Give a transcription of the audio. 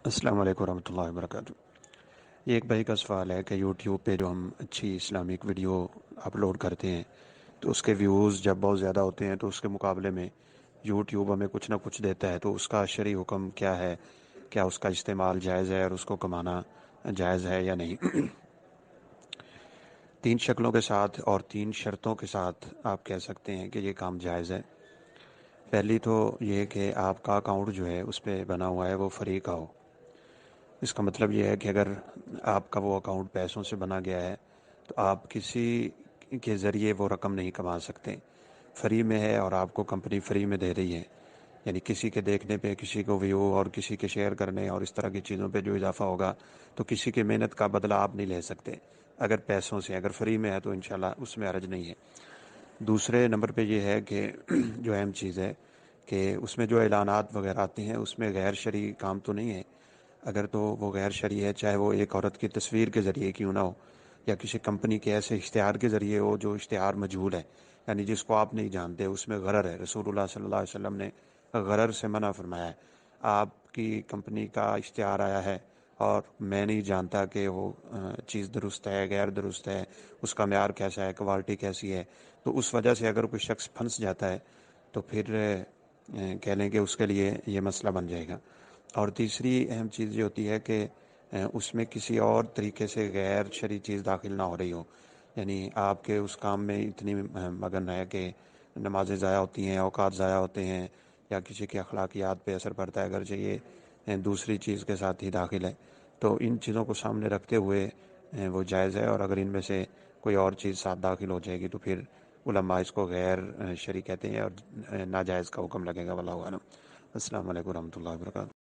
السلام علیکم ورحمۃ اللہ وبرکاتہ۔ یہ ایک بھائی کا سوال ہے کہ یوٹیوب پہ جو ہم اچھی اسلامک ویڈیو اپلوڈ کرتے ہیں تو اس کے ویوز جب بہت زیادہ ہوتے ہیں تو اس کے مقابلے میں یوٹیوب ہمیں کچھ نہ کچھ دیتا ہے، تو اس کا شرعی حکم کیا ہے؟ کیا اس کا استعمال جائز ہے اور اس کو کمانا جائز ہے یا نہیں؟ تین شکلوں کے ساتھ اور تین شرطوں کے ساتھ آپ کہہ سکتے ہیں کہ یہ کام جائز ہے۔ پہلی تو یہ کہ آپ کا اکاؤنٹ جو ہے اس پہ بنا ہوا ہے وہ فری کا ہو۔ اس کا مطلب یہ ہے کہ اگر آپ کا وہ اکاؤنٹ پیسوں سے بنا گیا ہے تو آپ کسی کے ذریعے وہ رقم نہیں کما سکتے۔ فری میں ہے اور آپ کو کمپنی فری میں دے رہی ہے، یعنی کسی کے دیکھنے پہ، کسی کو ویو اور کسی کے شیئر کرنے اور اس طرح کی چیزوں پہ جو اضافہ ہوگا تو کسی کی محنت کا بدلہ آپ نہیں لے سکتے اگر پیسوں سے۔ اگر فری میں ہے تو انشاءاللہ اس میں حرج نہیں ہے۔ دوسرے نمبر پہ یہ ہے کہ جو اہم چیز ہے کہ اس میں جو اعلانات وغیرہ آتے ہیں اس میں غیر شرعی کام تو نہیں ہے۔ اگر تو وہ غیر شرعی ہے، چاہے وہ ایک عورت کی تصویر کے ذریعے کیوں نہ ہو یا کسی کمپنی کے ایسے اشتہار کے ذریعے ہو جو اشتہار مجہول ہے، یعنی جس کو آپ نہیں جانتے، اس میں غرر ہے۔ رسول اللہ صلی اللہ علیہ وسلم نے غرر سے منع فرمایا ہے۔ آپ کی کمپنی کا اشتہار آیا ہے اور میں نہیں جانتا کہ وہ چیز درست ہے، غیر درست ہے، اس کا معیار کیسا ہے، کوالٹی کیسی ہے، تو اس وجہ سے اگر کوئی شخص پھنس جاتا ہے تو پھر کہہ لیں کہ اس کے لیے یہ مسئلہ بن جائے گا۔ اور تیسری اہم چیز یہ ہوتی ہے کہ اس میں کسی اور طریقے سے غیر شرعی چیز داخل نہ ہو رہی ہو، یعنی آپ کے اس کام میں اتنی مگن ہے کہ نمازیں ضائع ہوتی ہیں، اوقات ضائع ہوتے ہیں یا کسی کے اخلاقیات پہ اثر پڑتا ہے، اگرچہ یہ دوسری چیز کے ساتھ ہی داخل ہے، تو ان چیزوں کو سامنے رکھتے ہوئے وہ جائز ہے۔ اور اگر ان میں سے کوئی اور چیز ساتھ داخل ہو جائے گی تو پھر علماء اس کو غیر شرعی کہتے ہیں اور ناجائز کا حکم لگے گا۔ واللہ اعلم۔ السلام علیکم ورحمۃ اللہ وبرکاتہ۔